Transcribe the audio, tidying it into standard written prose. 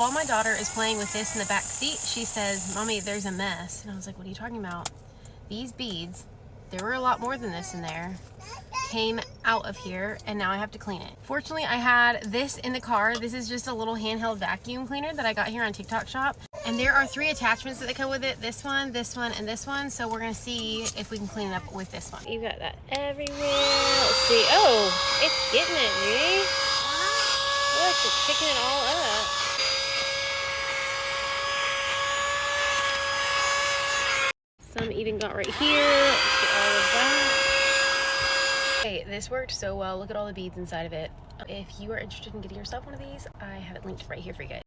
While my daughter is playing with this in the back seat, she says, "Mommy, there's a mess." And I was like, "What are you talking about?" These beads, there were a lot more than this in there, came out of here, and now I have to clean it. Fortunately, I had this in the car. This is just a little handheld vacuum cleaner that I got here on TikTok Shop. And there are 3 attachments that come with it. This one, and this one. So we're gonna see if we can clean it up with this one. You got that everywhere. Let's see. Oh, it's getting it, Judy. Look, it's picking it all up. Some even got right here. Let's get all of that. Okay, this worked so well. Look at all the beads inside of it. If you are interested in getting yourself one of these, I have it linked right here for you guys.